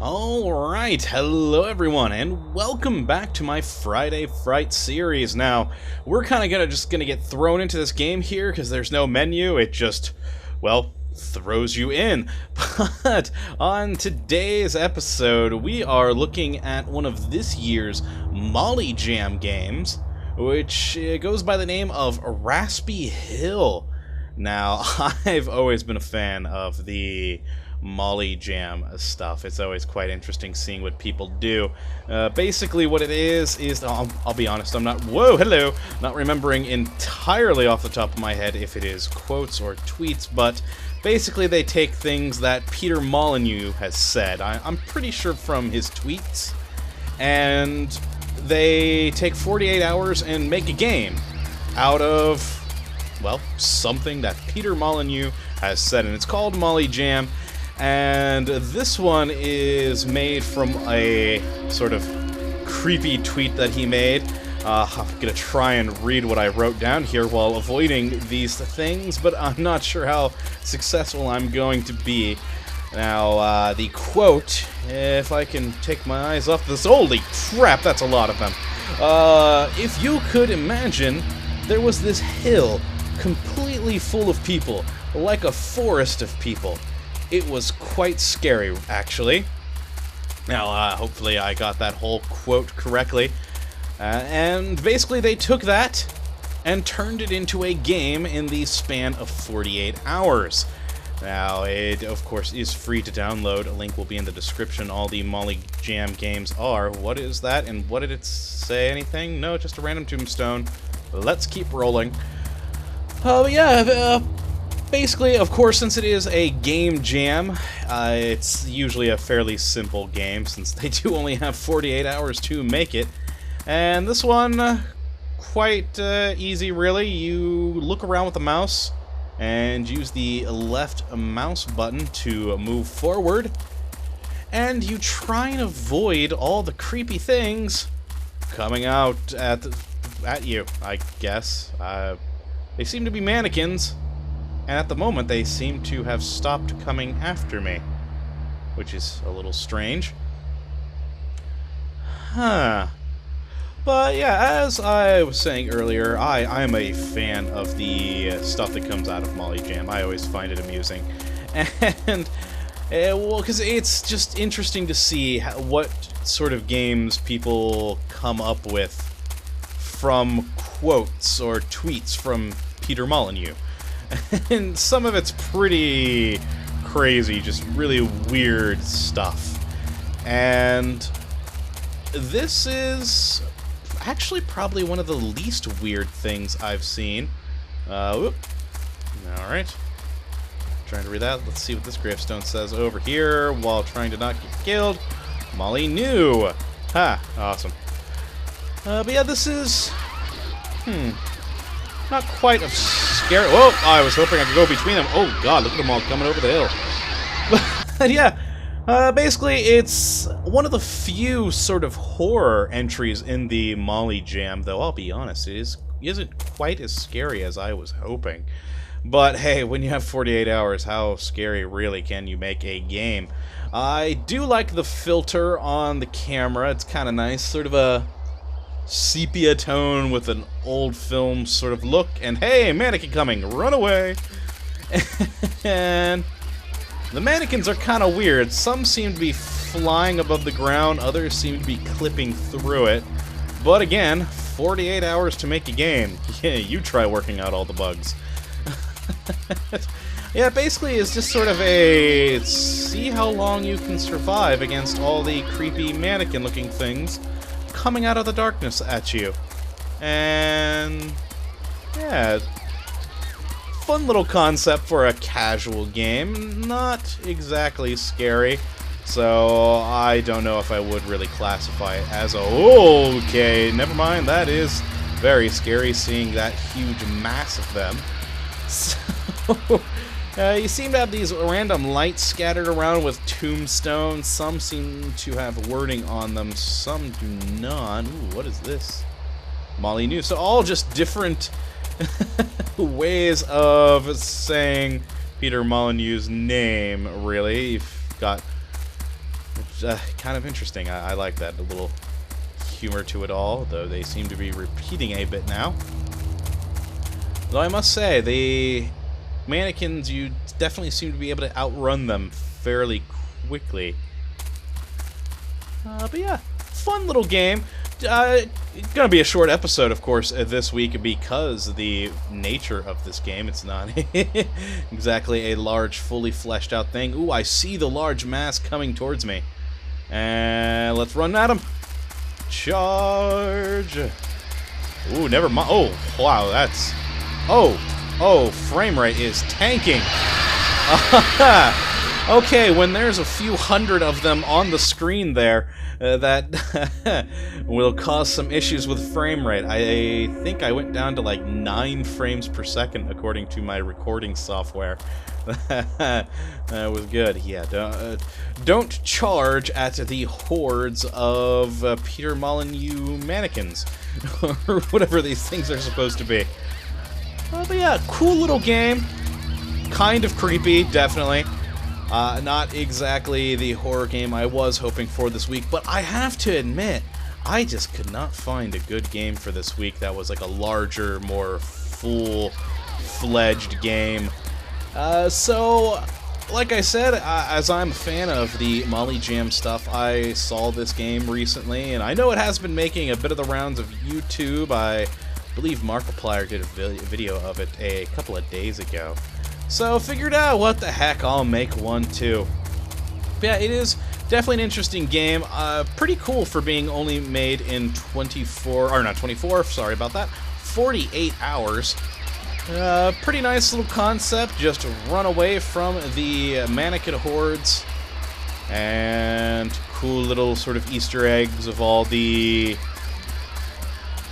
Alright, hello everyone, and welcome back to my Friday Fright series. Now, we're kind of just gonna get thrown into this game here, because there's no menu, it just, well, throws you in. But on today's episode, we are looking at one of this year's MolyJam games, which goes by the name of Raspy Hill. Now, I've always been a fan of the MolyJam stuff. It's always quite interesting seeing what people do. Basically what it is I'll be honest, I'm not remembering entirely off the top of my head if it is quotes or tweets, but basically they take things that Peter Molyneux has said. I'm pretty sure from his tweets, and they take 48 hours and make a game out of, well, something that Peter Molyneux has said, and it's called MolyJam. And this one is made from a sort of creepy tweet that he made. I'm gonna try and read what I wrote down here while avoiding these things, but I'm not sure how successful I'm going to be. Now, the quote, if I can take my eyes off this, holy crap, that's a lot of them. If you could imagine there was this hill completely full of people, like a forest of people. It was quite scary, actually. Now, hopefully I got that whole quote correctly. And basically they took that and turned it into a game in the span of 48 hours. Now, it, of course, is free to download. A link will be in the description. All the MolyJam games are. What is that? And what did it say? Anything? No, just a random tombstone. Let's keep rolling. Basically, of course, since it is a game jam, it's usually a fairly simple game, since they do only have 48 hours to make it. And this one, quite easy, really. You look around with the mouse, and use the left mouse button to move forward, and you try and avoid all the creepy things coming out at you, I guess. They seem to be mannequins. And at the moment, they seem to have stopped coming after me, which is a little strange. But yeah, as I was saying earlier, I'm a fan of the stuff that comes out of MolyJam. I always find it amusing. And, well, because it's just interesting to see what sort of games people come up with from quotes or tweets from Peter Molyneux. And some of it's pretty crazy, just really weird stuff. And this is actually probably one of the least weird things I've seen. Alright. Trying to read that. Let's see what this gravestone says over here while trying to not get killed. Molyneux! Ha! Awesome. But yeah, this is... not quite a scary... Whoa! Oh, I was hoping I could go between them. Oh god, look at them all coming over the hill. But yeah, basically it's one of the few sort of horror entries in the MolyJam, though I'll be honest, it isn't quite as scary as I was hoping. But hey, when you have 48 hours, how scary really can you make a game? I do like the filter on the camera. It's kind of nice, sort of a sepia tone with an old film sort of look, and hey, mannequin coming, run away. And the mannequins are kind of weird. Some seem to be flying above the ground, others seem to be clipping through it. But again, 48 hours to make a game. Yeah, you try working out all the bugs. Yeah, basically it's just sort of a see how long you can survive against all the creepy mannequin looking things coming out of the darkness at you. And yeah, fun little concept for a casual game. Not exactly scary, so I don't know if I would really classify it as a... Okay, never mind, that is very scary, seeing that huge mass of them. So, you seem to have these random lights scattered around with tombstones. Some seem to have wording on them, some do not. Ooh, what is this? Molyneux. So all just different ways of saying Peter Molyneux's name, really. You've got kind of interesting. I like that, a little humor to it all, though they seem to be repeating a bit now. Though I must say, the mannequins, you definitely seem to be able to outrun them fairly quickly. But yeah, fun little game. It's gonna be a short episode, of course, this week because the nature of this game, it's not exactly a large, fully fleshed out thing. Ooh, I see the large mass coming towards me. And let's run at him. Charge! Ooh, never mind. Oh, wow, that's... Oh, frame rate is tanking. Okay, when there's a few hundred of them on the screen there, that will cause some issues with frame rate. I think I went down to like 9 frames per second according to my recording software. That was good. Yeah, don't charge at the hordes of Peter Molyneux mannequins, or whatever these things are supposed to be. But yeah, cool little game. Kind of creepy, definitely. Not exactly the horror game I was hoping for this week, but I have to admit, I just could not find a good game for this week that was like a larger, more full-fledged game. So, like I said, as I'm a fan of the MolyJam stuff, I saw this game recently, and I know it has been making a bit of the rounds of YouTube. I believe Markiplier did a video of it a couple of days ago. So figured out what the heck, I'll make one too. But yeah, it is definitely an interesting game. Pretty cool for being only made in 48 hours. Pretty nice little concept, just run away from the mannequin hordes. And cool little sort of Easter eggs of all the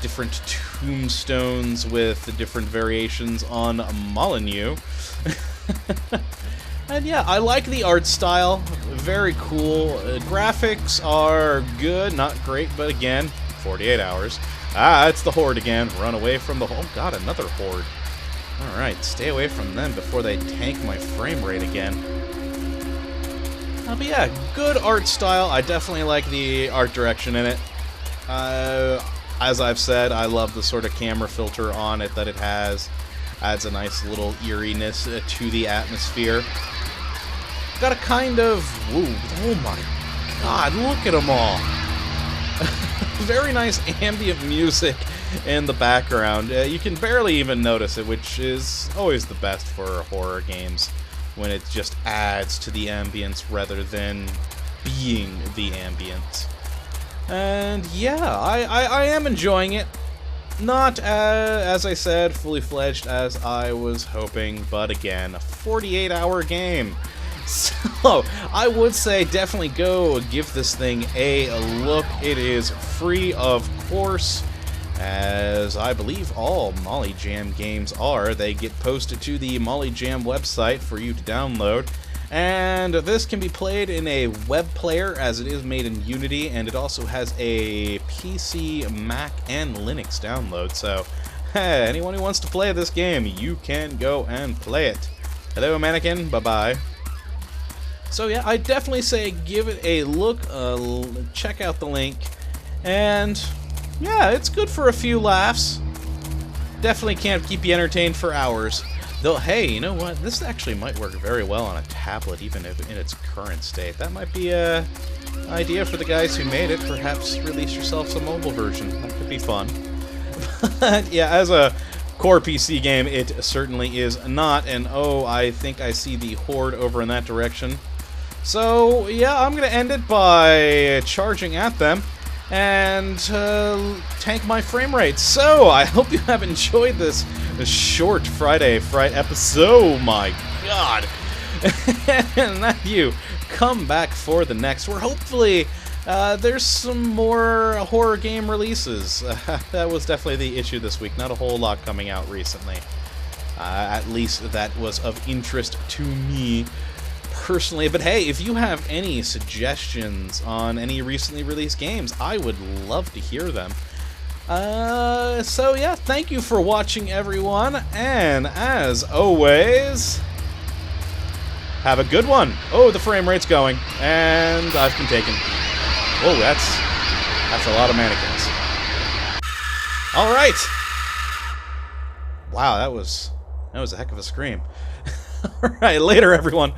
different tombstones with the different variations on Molyneux. And yeah, I like the art style. Very cool. Graphics are good, not great, but again, 48 hours. Ah, it's the horde again. Run away from the... Oh god, another horde. Alright, stay away from them before they tank my frame rate again. But yeah, good art style. I definitely like the art direction in it. As I've said, I love the sort of camera filter on it that it has. Adds a nice little eeriness to the atmosphere. Got a kind of... Whoa, oh my god, look at them all! Very nice ambient music in the background. You can barely even notice it, which is always the best for horror games, when it just adds to the ambience rather than being the ambience. And yeah, I am enjoying it. Not, as I said, fully fledged as I was hoping, but again, a 48-hour game. So, I would say definitely go give this thing a look. It is free, of course, as I believe all MolyJam games are. They get posted to the MolyJam website for you to download. And this can be played in a web player, as it is made in Unity, and it also has a PC, Mac, and Linux download. So, hey, anyone who wants to play this game, you can go and play it. Hello, mannequin. Bye-bye. So yeah, I definitely say give it a look. Check out the link. And yeah, it's good for a few laughs. Definitely can't keep you entertained for hours. Though, hey, you know what? This actually might work very well on a tablet, even if in its current state. That might be an idea for the guys who made it. Perhaps release yourselves a mobile version. That could be fun. But, yeah, as a core PC game, it certainly is not. And, oh, I think I see the horde over in that direction. So, yeah, I'm going to end it by charging at them and tank my frame rate. So, I hope you have enjoyed this short Friday Fright episode. Oh my god. And that you come back for the next, where hopefully there's some more horror game releases. That was definitely the issue this week. Not a whole lot coming out recently. At least that was of interest to me personally. But hey, if you have any suggestions on any recently released games, I would love to hear them. So yeah, thank you for watching, everyone, and as always, Have a good one. Oh, the frame rate's going. And I've been taken. Whoa, that's a lot of mannequins. Alright. Wow, that was a heck of a scream. Alright, later everyone.